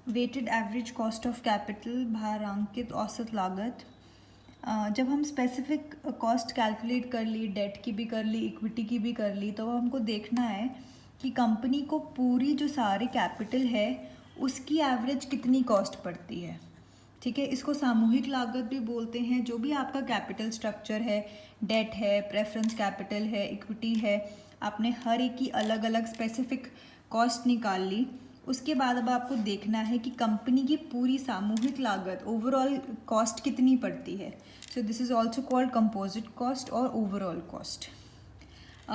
Weighted average cost of capital भारांकित औसत लागत। जब हम स्पेसिफिक कॉस्ट कैलकुलेट कर ली, डेट की भी कर ली, इक्विटी की भी कर ली, तो हमको देखना है कि कंपनी को पूरी जो सारी कैपिटल है उसकी एवरेज कितनी कॉस्ट पड़ती है। ठीक है, इसको सामूहिक लागत भी बोलते हैं। जो भी आपका कैपिटल स्ट्रक्चर है, डेट है, प्रेफरेंस कैपिटल है, इक्विटी है, आपने हर एक की अलग अलग स्पेसिफिक कॉस्ट निकाल ली। उसके बाद अब आपको देखना है कि कंपनी की पूरी सामूहिक लागत, ओवरऑल कॉस्ट कितनी पड़ती है। So this is also called composite cost और overall cost.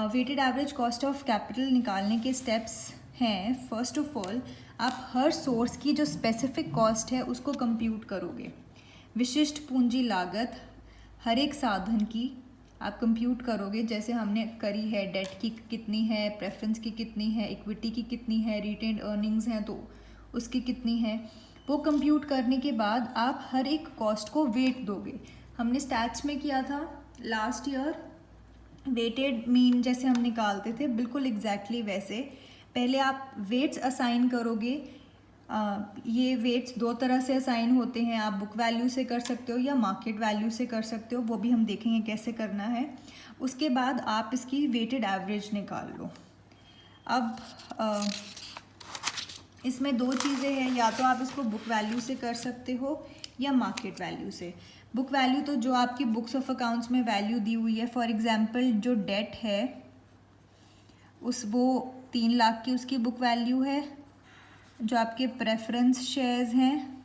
Weighted average cost of capital निकालने के स्टेप्स हैं, फर्स्ट ऑफ ऑल आप हर सोर्स की जो स्पेसिफिक कॉस्ट है उसको कंप्यूट करोगे। विशिष्ट पूंजी लागत हर एक साधन की आप कंप्यूट करोगे, जैसे हमने करी है, डेट की कितनी है, प्रेफरेंस की कितनी है, इक्विटी की कितनी है, रिटेन्ड अर्निंग्स हैं तो उसकी कितनी है। वो कंप्यूट करने के बाद आप हर एक कॉस्ट को वेट दोगे। हमने स्टैट्स में किया था लास्ट ईयर, वेटेड मीन जैसे हम निकालते थे, बिल्कुल एग्जैक्टली वैसे पहले आप वेट्स असाइन करोगे। ये वेट्स दो तरह से असाइन होते हैं, आप बुक वैल्यू से कर सकते हो या मार्केट वैल्यू से कर सकते हो, वो भी हम देखेंगे कैसे करना है। उसके बाद आप इसकी वेटेड एवरेज निकाल लो। अब इसमें दो चीज़ें हैं, या तो आप इसको बुक वैल्यू से कर सकते हो या मार्केट वैल्यू से। बुक वैल्यू तो जो आपकी बुक्स ऑफ अकाउंट्स में वैल्यू दी हुई है, फॉर एग्जांपल जो डेट है वो 3 लाख की उसकी बुक वैल्यू है। जो आपके प्रेफरेंस शेयर्स हैं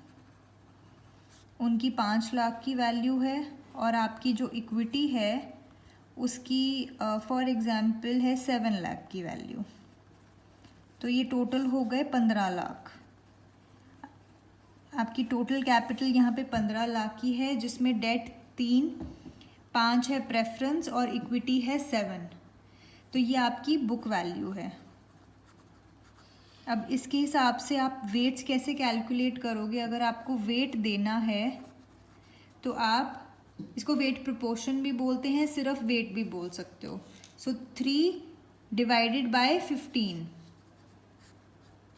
उनकी 5 लाख की वैल्यू है, और आपकी जो इक्विटी है उसकी फॉर एग्जांपल है 7 लाख की वैल्यू। तो ये टोटल हो गए 15 लाख। आपकी टोटल कैपिटल यहाँ पे 15 लाख की है, जिसमें डेट 3, 5 है प्रेफरेंस और इक्विटी है 7। तो ये आपकी बुक वैल्यू है। अब इसके हिसाब से आप वेट्स कैसे कैलकुलेट करोगे। अगर आपको वेट देना है तो आप इसको वेट प्रोपोर्शन भी बोलते हैं, सिर्फ वेट भी बोल सकते हो। सो 3 डिवाइडेड बाय 15,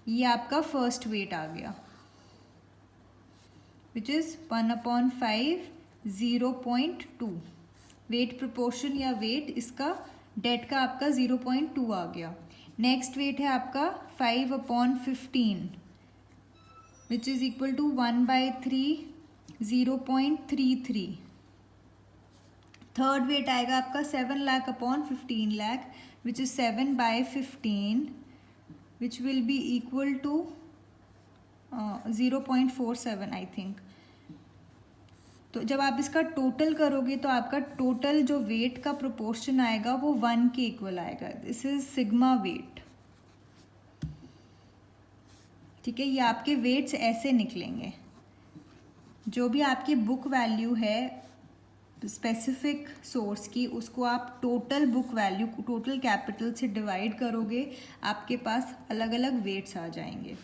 ये आपका फर्स्ट वेट आ गया, विच इज़ 1/5, 0.2। वेट प्रोपोर्शन या वेट इसका डेट का आपका 0.2 आ गया। नेक्स्ट वेट है आपका 5/15, which is equal to 1/3, 0.33। Third weight आएगा आपका 7 lakh upon 15 lakh, which is 7/15, which will be equal to 0.47 I think. तो जब आप इसका टोटल करोगे तो आपका टोटल जो वेट का प्रोपोर्शन आएगा वो 1 के इक्वल आएगा। This is sigma weight. ठीक है, ये आपके वेट्स ऐसे निकलेंगे। जो भी आपकी बुक वैल्यू है स्पेसिफिक सोर्स की, उसको आप total book value, total capital से डिवाइड करोगे, आपके पास अलग अलग वेट्स आ जाएंगे।